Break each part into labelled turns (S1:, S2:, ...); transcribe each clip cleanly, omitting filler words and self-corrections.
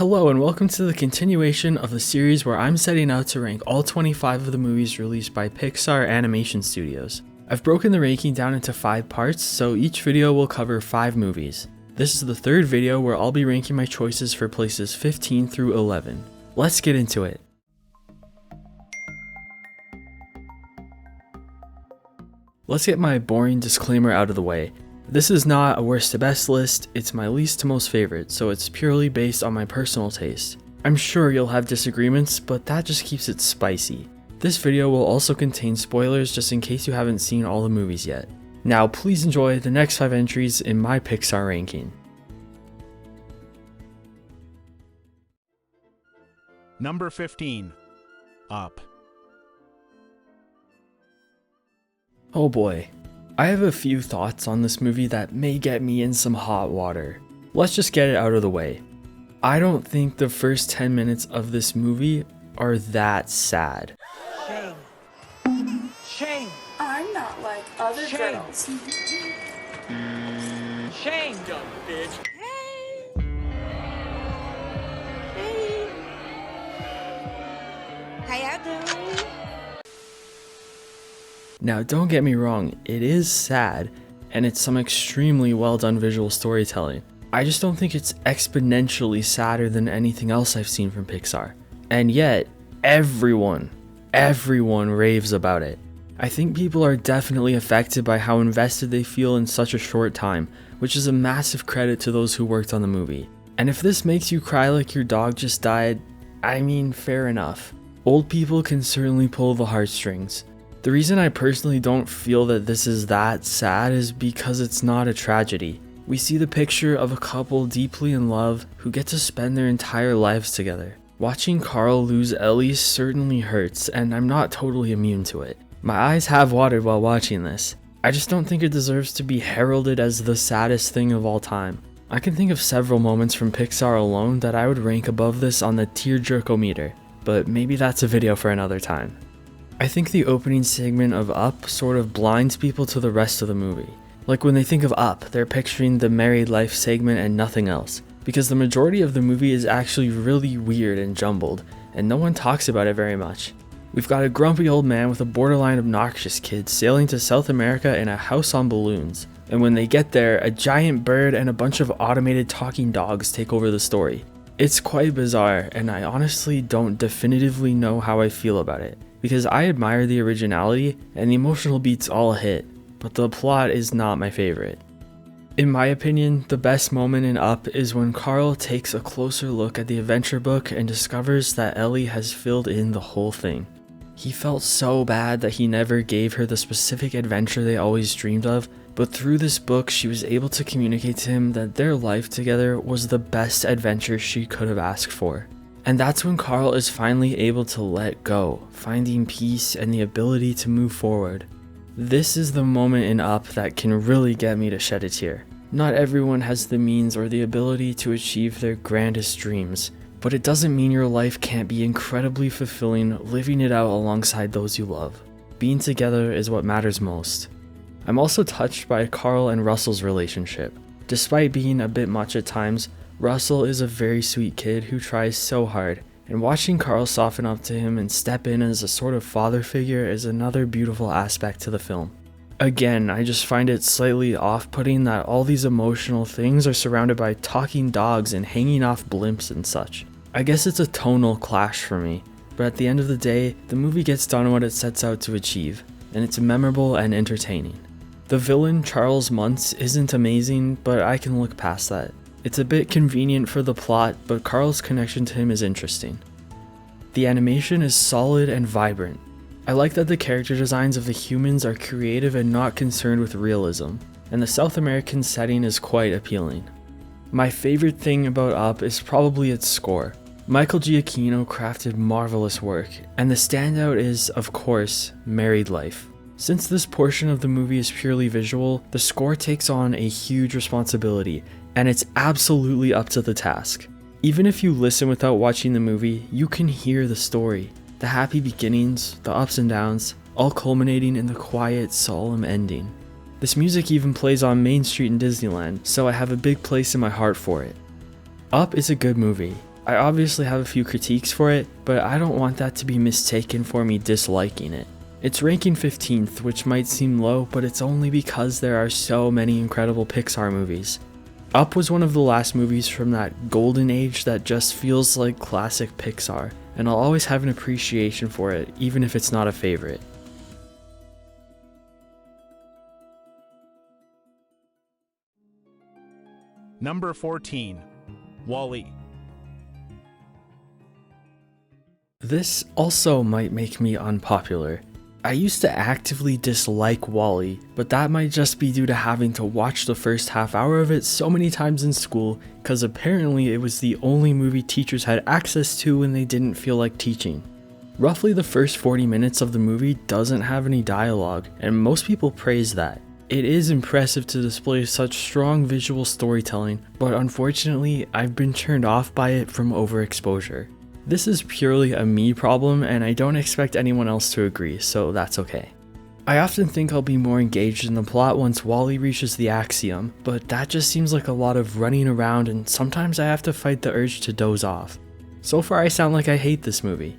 S1: Hello and welcome to the continuation of the series where I'm setting out to rank all 25 of the movies released by Pixar Animation Studios. I've broken the ranking down into 5 parts, so each video will cover 5 movies. This is the third video where I'll be ranking my choices for places 15 through 11. Let's get into it. Let's get my boring disclaimer out of the way. This is not a worst to best list, it's my least to most favorite, so it's purely based on my personal taste. I'm sure you'll have disagreements, but that just keeps it spicy. This video will also contain spoilers just in case you haven't seen all the movies yet. Now please enjoy the next 5 entries in my Pixar ranking.
S2: Number 15. Up.
S1: Oh boy. I have a few thoughts on this movie that may get me in some hot water. Let's just get it out of the way. I don't think the first 10 minutes of this movie are that sad.
S3: Shame. Shame.
S4: I'm not like other
S3: Shame.
S4: girls.
S3: Shame, dumb bitch.
S4: Hey. Hey. How y'all doing?
S1: Now don't get me wrong, it is sad, and it's some extremely well done visual storytelling. I just don't think it's exponentially sadder than anything else I've seen from Pixar. And yet, everyone raves about it. I think people are definitely affected by how invested they feel in such a short time, which is a massive credit to those who worked on the movie. And if this makes you cry like your dog just died, I mean, fair enough. Old people can certainly pull the heartstrings. The reason I personally don't feel that this is that sad is because it's not a tragedy. We see the picture of a couple deeply in love who get to spend their entire lives together. Watching Carl lose Ellie certainly hurts, and I'm not totally immune to it. My eyes have watered while watching this. I just don't think it deserves to be heralded as the saddest thing of all time. I can think of several moments from Pixar alone that I would rank above this on the tearjerkometer, but maybe that's a video for another time. I think the opening segment of Up sort of blinds people to the rest of the movie. Like when they think of Up, they're picturing the married life segment and nothing else, because the majority of the movie is actually really weird and jumbled, and no one talks about it very much. We've got a grumpy old man with a borderline obnoxious kid sailing to South America in a house on balloons, and when they get there, a giant bird and a bunch of automated talking dogs take over the story. It's quite bizarre, and I honestly don't definitively know how I feel about it. Because I admire the originality and the emotional beats all hit, but the plot is not my favorite. In my opinion, the best moment in Up is when Carl takes a closer look at the adventure book and discovers that Ellie has filled in the whole thing. He felt so bad that he never gave her the specific adventure they always dreamed of, but through this book she was able to communicate to him that their life together was the best adventure she could have asked for. And that's when Carl is finally able to let go, finding peace and the ability to move forward. This is the moment in Up that can really get me to shed a tear. Not everyone has the means or the ability to achieve their grandest dreams, but it doesn't mean your life can't be incredibly fulfilling living it out alongside those you love. Being together is what matters most. I'm also touched by Carl and Russell's relationship. Despite being a bit much at times, Russell is a very sweet kid who tries so hard, and watching Carl soften up to him and step in as a sort of father figure is another beautiful aspect to the film. Again, I just find it slightly off-putting that all these emotional things are surrounded by talking dogs and hanging off blimps and such. I guess it's a tonal clash for me, but at the end of the day, the movie gets done what it sets out to achieve, and it's memorable and entertaining. The villain, Charles Muntz, isn't amazing, but I can look past that. It's a bit convenient for the plot, but Carl's connection to him is interesting. The animation is solid and vibrant. I like that the character designs of the humans are creative and not concerned with realism, and the South American setting is quite appealing. My favorite thing about Up is probably its score. Michael Giacchino crafted marvelous work, and the standout is, of course, Married Life. Since this portion of the movie is purely visual, the score takes on a huge responsibility, and it's absolutely up to the task. Even if you listen without watching the movie, you can hear the story. The happy beginnings, the ups and downs, all culminating in the quiet, solemn ending. This music even plays on Main Street in Disneyland, so I have a big place in my heart for it. Up is a good movie. I obviously have a few critiques for it, but I don't want that to be mistaken for me disliking it. It's ranking 15th, which might seem low, but it's only because there are so many incredible Pixar movies. Up was one of the last movies from that golden age that just feels like classic Pixar, and I'll always have an appreciation for it, even if it's not a favorite.
S2: Number 14. WALLE.
S1: This also might make me unpopular. I used to actively dislike WALL-E, but that might just be due to having to watch the first half hour of it so many times in school, cause apparently it was the only movie teachers had access to when they didn't feel like teaching. Roughly the first 40 minutes of the movie doesn't have any dialogue, and most people praise that. It is impressive to display such strong visual storytelling, but unfortunately I've been turned off by it from overexposure. This is purely a me problem, and I don't expect anyone else to agree, so that's okay. I often think I'll be more engaged in the plot once WALL-E reaches the axiom, but that just seems like a lot of running around, and sometimes I have to fight the urge to doze off. So far I sound like I hate this movie.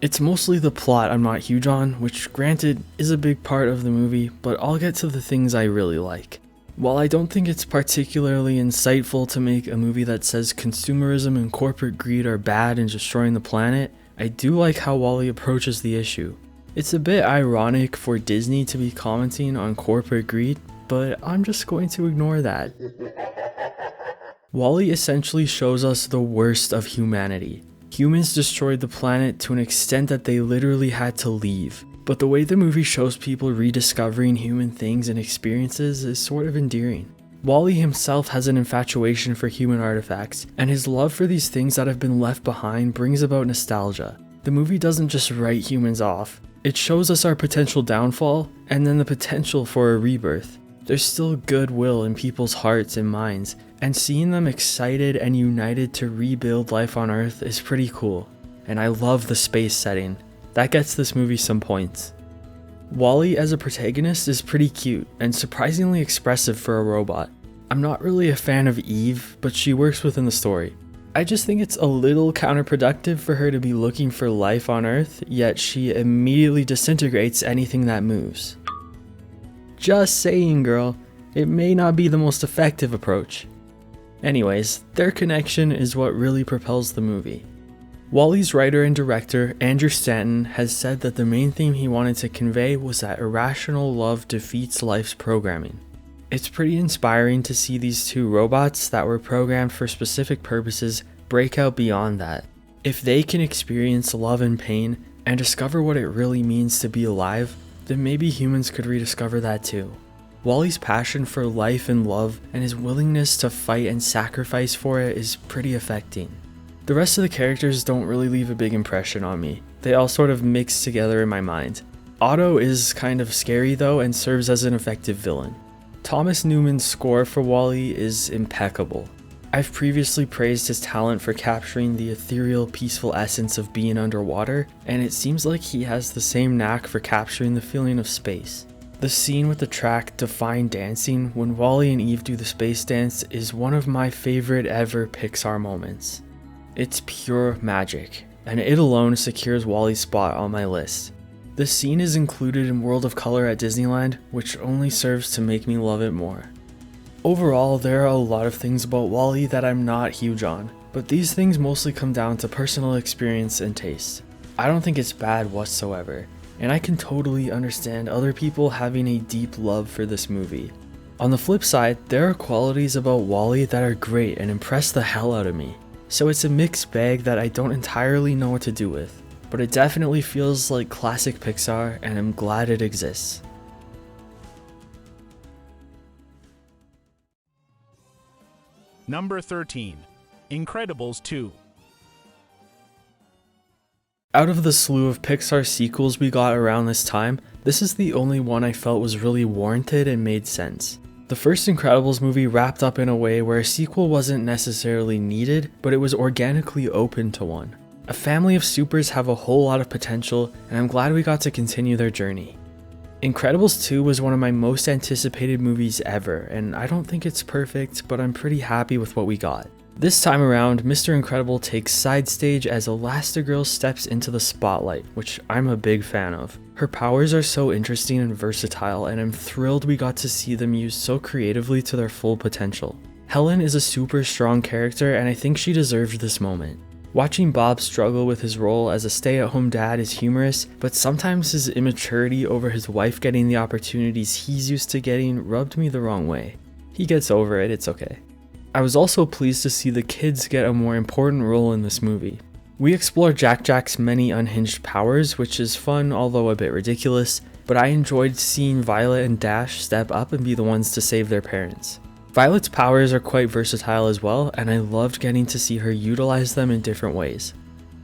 S1: It's mostly the plot I'm not huge on, which granted is a big part of the movie, but I'll get to the things I really like. While I don't think it's particularly insightful to make a movie that says consumerism and corporate greed are bad and destroying the planet, I do like how WALL-E approaches the issue. It's a bit ironic for Disney to be commenting on corporate greed, but I'm just going to ignore that. WALL-E essentially shows us the worst of humanity. Humans destroyed the planet to an extent that they literally had to leave. But the way the movie shows people rediscovering human things and experiences is sort of endearing. WALL-E himself has an infatuation for human artifacts, and his love for these things that have been left behind brings about nostalgia. The movie doesn't just write humans off. It shows us our potential downfall, and then the potential for a rebirth. There's still goodwill in people's hearts and minds, and seeing them excited and united to rebuild life on Earth is pretty cool. And I love the space setting. That gets this movie some points. WALL-E as a protagonist is pretty cute and surprisingly expressive for a robot. I'm not really a fan of Eve, but she works within the story. I just think it's a little counterproductive for her to be looking for life on Earth, yet she immediately disintegrates anything that moves. Just saying, girl, it may not be the most effective approach. Anyways, their connection is what really propels the movie. WALL-E's writer and director, Andrew Stanton, has said that the main theme he wanted to convey was that irrational love defeats life's programming. It's pretty inspiring to see these two robots that were programmed for specific purposes break out beyond that. If they can experience love and pain and discover what it really means to be alive, then maybe humans could rediscover that too. WALL-E's passion for life and love and his willingness to fight and sacrifice for it is pretty affecting. The rest of the characters don't really leave a big impression on me. They all sort of mix together in my mind. Otto is kind of scary though and serves as an effective villain. Thomas Newman's score for WALL-E is impeccable. I've previously praised his talent for capturing the ethereal, peaceful essence of being underwater, and it seems like he has the same knack for capturing the feeling of space. The scene with the track Define Dancing when WALL-E and Eve do the space dance is one of my favorite ever Pixar moments. It's pure magic, and it alone secures WALL-E's spot on my list. The scene is included in World of Color at Disneyland, which only serves to make me love it more. Overall, there are a lot of things about WALL-E that I'm not huge on, but these things mostly come down to personal experience and taste. I don't think it's bad whatsoever, and I can totally understand other people having a deep love for this movie. On the flip side, there are qualities about WALL-E that are great and impress the hell out of me. So it's a mixed bag that I don't entirely know what to do with, but it definitely feels like classic Pixar and I'm glad it exists.
S2: Number 13. Incredibles 2.
S1: Out of the slew of Pixar sequels we got around this time, this is the only one I felt was really warranted and made sense. The first Incredibles movie wrapped up in a way where a sequel wasn't necessarily needed, but it was organically open to one. A family of supers have a whole lot of potential, and I'm glad we got to continue their journey. Incredibles 2 was one of my most anticipated movies ever, and I don't think it's perfect, but I'm pretty happy with what we got. This time around, Mr. Incredible takes side stage as Elastigirl steps into the spotlight, which I'm a big fan of. Her powers are so interesting and versatile, and I'm thrilled we got to see them used so creatively to their full potential. Helen is a super strong character, and I think she deserved this moment. Watching Bob struggle with his role as a stay-at-home dad is humorous, but sometimes his immaturity over his wife getting the opportunities he's used to getting rubbed me the wrong way. He gets over it, it's okay. I was also pleased to see the kids get a more important role in this movie. We explore Jack's many unhinged powers, which is fun although a bit ridiculous, but I enjoyed seeing Violet and Dash step up and be the ones to save their parents. Violet's powers are quite versatile as well, and I loved getting to see her utilize them in different ways.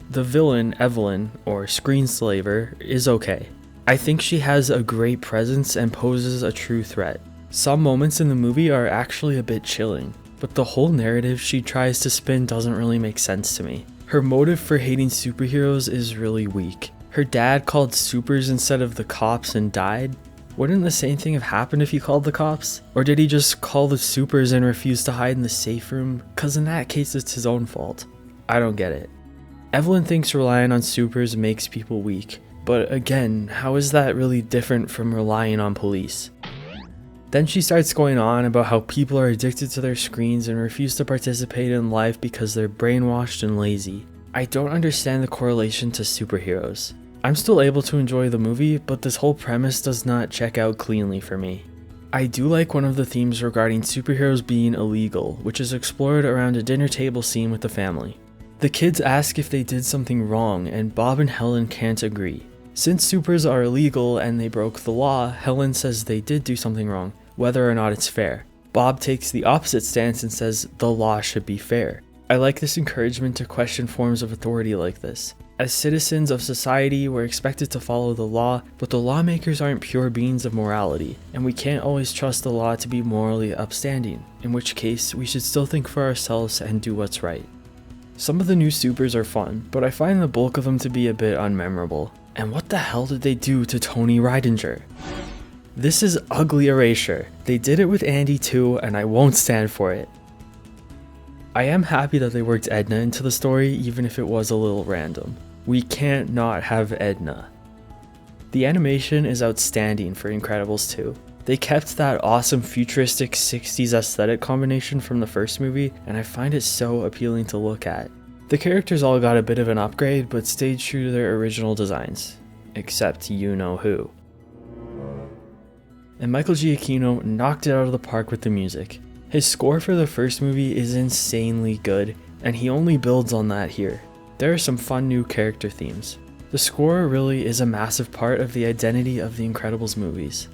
S1: The villain, Evelyn, or Screenslaver, is okay. I think she has a great presence and poses a true threat. Some moments in the movie are actually a bit chilling, but the whole narrative she tries to spin doesn't really make sense to me. Her motive for hating superheroes is really weak. Her dad called supers instead of the cops and died. Wouldn't the same thing have happened if he called the cops? Or did he just call the supers and refuse to hide in the safe room? Cause in that case it's his own fault. I don't get it. Evelyn thinks relying on supers makes people weak, but again, how is that really different from relying on police? Then she starts going on about how people are addicted to their screens and refuse to participate in life because they're brainwashed and lazy. I don't understand the correlation to superheroes. I'm still able to enjoy the movie, but this whole premise does not check out cleanly for me. I do like one of the themes regarding superheroes being illegal, which is explored around a dinner table scene with the family. The kids ask if they did something wrong, and Bob and Helen can't agree. Since supers are illegal and they broke the law, Helen says they did do something wrong, whether or not it's fair. Bob takes the opposite stance and says the law should be fair. I like this encouragement to question forms of authority like this. As citizens of society, we're expected to follow the law, but the lawmakers aren't pure beings of morality, and we can't always trust the law to be morally upstanding, in which case we should still think for ourselves and do what's right. Some of the new supers are fun, but I find the bulk of them to be a bit unmemorable. And what the hell did they do to Tony Ridinger? This is ugly erasure. They did it with Andy too, and I won't stand for it. I am happy that they worked Edna into the story, even if it was a little random. We can't not have Edna. The animation is outstanding for Incredibles 2. They kept that awesome futuristic 60s aesthetic combination from the first movie, and I find it so appealing to look at. The characters all got a bit of an upgrade, but stayed true to their original designs. Except you know who. And Michael Giacchino knocked it out of the park with the music. His score for the first movie is insanely good, and he only builds on that here. There are some fun new character themes. The score really is a massive part of the identity of the Incredibles movies.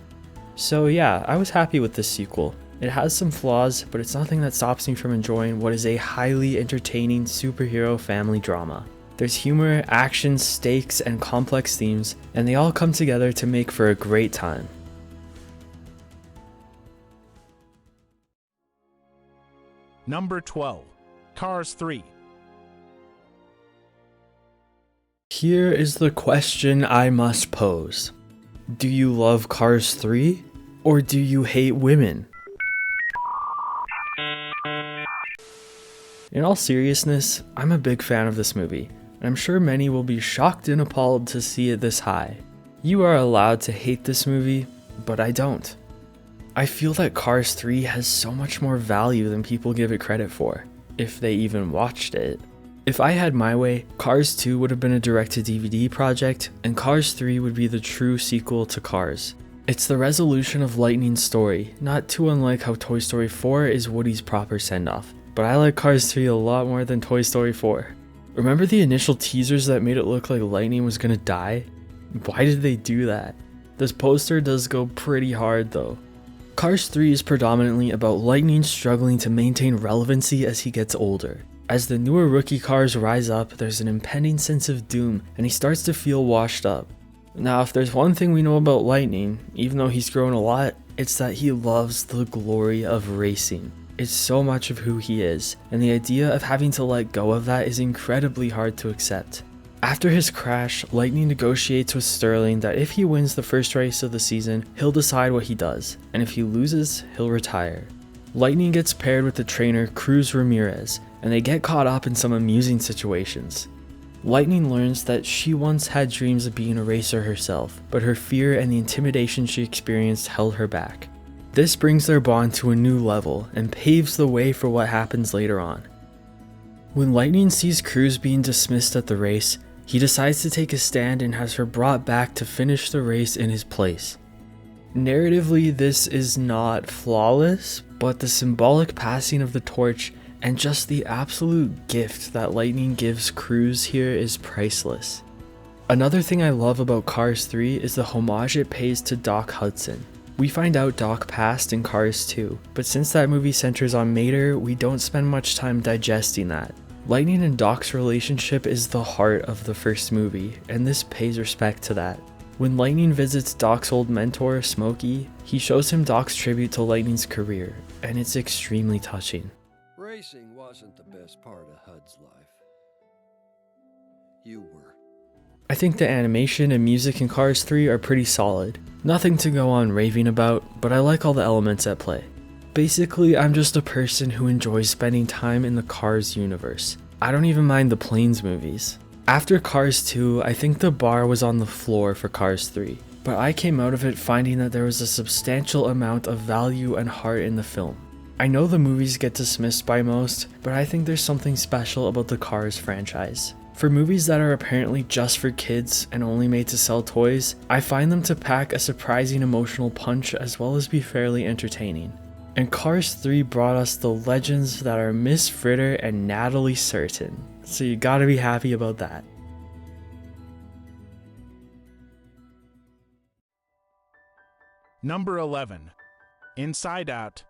S1: So yeah, I was happy with this sequel. It has some flaws, but it's nothing that stops me from enjoying what is a highly entertaining superhero family drama. There's humor, action, stakes, and complex themes, and they all come together to make for a great time.
S2: Number 12. Cars 3.
S1: Here is the question I must pose. Do you love Cars 3? Or do you hate women? In all seriousness, I'm a big fan of this movie, and I'm sure many will be shocked and appalled to see it this high. You are allowed to hate this movie, but I don't. I feel that Cars 3 has so much more value than people give it credit for, if they even watched it. If I had my way, Cars 2 would have been a direct-to-DVD project, and Cars 3 would be the true sequel to Cars. It's the resolution of Lightning's story, not too unlike how Toy Story 4 is Woody's proper send-off, but I like Cars 3 a lot more than Toy Story 4. Remember the initial teasers that made it look like Lightning was gonna die? Why did they do that? This poster does go pretty hard though. Cars 3 is predominantly about Lightning struggling to maintain relevancy as he gets older. As the newer rookie cars rise up, there's an impending sense of doom, and he starts to feel washed up. Now, if there's one thing we know about Lightning, even though he's grown a lot, it's that he loves the glory of racing. It's so much of who he is, and the idea of having to let go of that is incredibly hard to accept. After his crash, Lightning negotiates with Sterling that if he wins the first race of the season, he'll decide what he does, and if he loses, he'll retire. Lightning gets paired with the trainer Cruz Ramirez, and they get caught up in some amusing situations. Lightning learns that she once had dreams of being a racer herself, but her fear and the intimidation she experienced held her back. This brings their bond to a new level and paves the way for what happens later on. When Lightning sees Cruz being dismissed at the race, he decides to take a stand and has her brought back to finish the race in his place. Narratively, this is not flawless, but the symbolic passing of the torch and just the absolute gift that Lightning gives Cruz here is priceless. Another thing I love about Cars 3 is the homage it pays to Doc Hudson. We find out Doc passed in Cars 2, but since that movie centers on Mater, we don't spend much time digesting that. Lightning and Doc's relationship is the heart of the first movie, and this pays respect to that. When Lightning visits Doc's old mentor, Smokey, he shows him Doc's tribute to Lightning's career, and it's extremely touching.
S5: Racing wasn't the best part of Hud's life. You were.
S1: I think the animation and music in Cars 3 are pretty solid. Nothing to go on raving about, but I like all the elements at play. Basically, I'm just a person who enjoys spending time in the Cars universe. I don't even mind the Planes movies. After Cars 2, I think the bar was on the floor for Cars 3, but I came out of it finding that there was a substantial amount of value and heart in the film. I know the movies get dismissed by most, but I think there's something special about the Cars franchise. For movies that are apparently just for kids and only made to sell toys, I find them to pack a surprising emotional punch as well as be fairly entertaining. And Cars 3 brought us the legends that are Miss Fritter and Natalie Certain, so you gotta be happy about that.
S2: Number 11. Inside Out.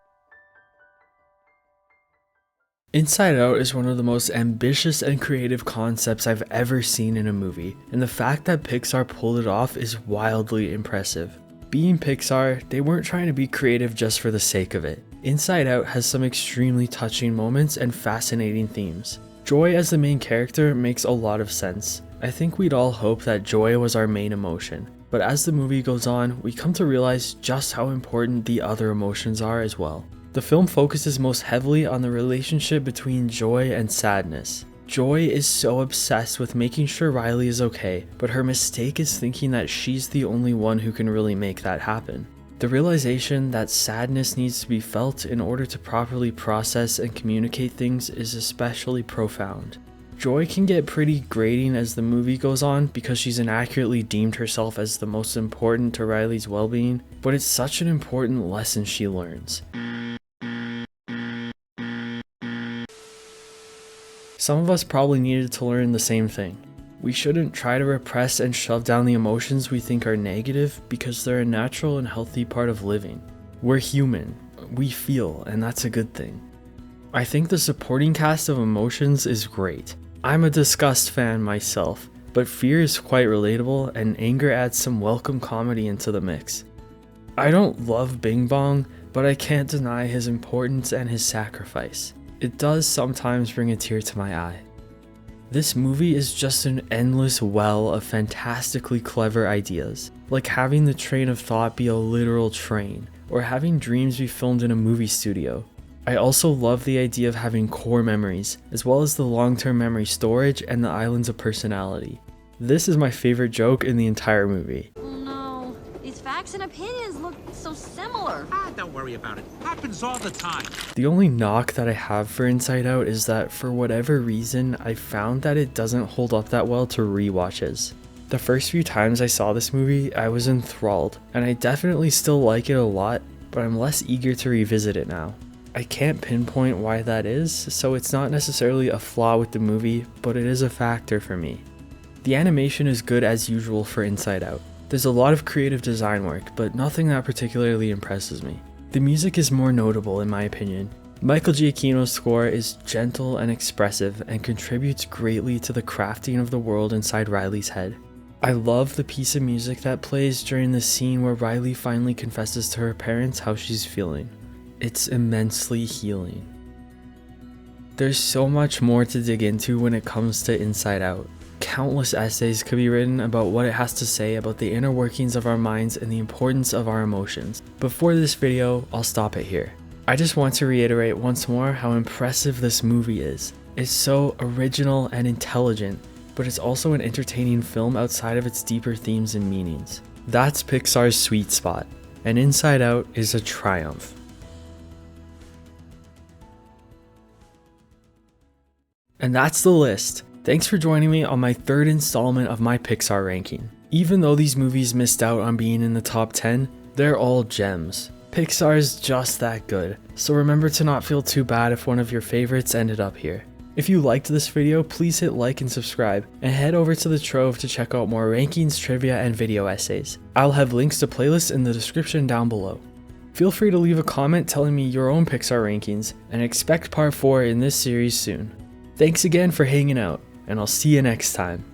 S1: Inside Out is one of the most ambitious and creative concepts I've ever seen in a movie, and the fact that Pixar pulled it off is wildly impressive. Being Pixar, they weren't trying to be creative just for the sake of it. Inside Out has some extremely touching moments and fascinating themes. Joy as the main character makes a lot of sense. I think we'd all hope that joy was our main emotion, but as the movie goes on, we come to realize just how important the other emotions are as well. The film focuses most heavily on the relationship between joy and sadness. Joy is so obsessed with making sure Riley is okay, but her mistake is thinking that she's the only one who can really make that happen. The realization that sadness needs to be felt in order to properly process and communicate things is especially profound. Joy can get pretty grating as the movie goes on because she's inaccurately deemed herself as the most important to Riley's well-being, but it's such an important lesson she learns. Some of us probably needed to learn the same thing. We shouldn't try to repress and shove down the emotions we think are negative because they're a natural and healthy part of living. We're human, we feel, and that's a good thing. I think the supporting cast of emotions is great. I'm a disgust fan myself, but fear is quite relatable and anger adds some welcome comedy into the mix. I don't love Bing Bong, but I can't deny his importance and his sacrifice. It does sometimes bring a tear to my eye. This movie is just an endless well of fantastically clever ideas, like having the train of thought be a literal train, or having dreams be filmed in a movie studio. I also love the idea of having core memories, as well as the long-term memory storage and the islands of personality. This is my favorite joke in the entire movie.
S6: Oh no, these facts and opinions look so similar.
S3: Don't worry about it. Happens all the time.
S1: The only knock that I have for Inside Out is that for whatever reason, I found that it doesn't hold up that well to rewatches. The first few times I saw this movie, I was enthralled, and I definitely still like it a lot, but I'm less eager to revisit it now. I can't pinpoint why that is, so it's not necessarily a flaw with the movie, but it is a factor for me. The animation is good as usual for Inside Out. There's a lot of creative design work, but nothing that particularly impresses me. The music is more notable in my opinion. Michael Giacchino's score is gentle and expressive and contributes greatly to the crafting of the world inside Riley's head. I love the piece of music that plays during the scene where Riley finally confesses to her parents how she's feeling. It's immensely healing. There's so much more to dig into when it comes to Inside Out. Countless essays could be written about what it has to say about the inner workings of our minds and the importance of our emotions. But for this video, I'll stop it here. I just want to reiterate once more how impressive this movie is. is so original and intelligent, but it's also an entertaining film outside of its deeper themes and meanings. That's Pixar's sweet spot, and Inside Out is a triumph. And that's the list. Thanks for joining me on my third installment of my Pixar ranking. Even though these movies missed out on being in the top 10, they're all gems. Pixar is just that good, so remember to not feel too bad if one of your favorites ended up here. If you liked this video, please hit like and subscribe, and head over to the Trove to check out more rankings, trivia, and video essays. I'll have links to playlists in the description down below. Feel free to leave a comment telling me your own Pixar rankings, and expect part 4 in this series soon. Thanks again for hanging out, and I'll see you next time.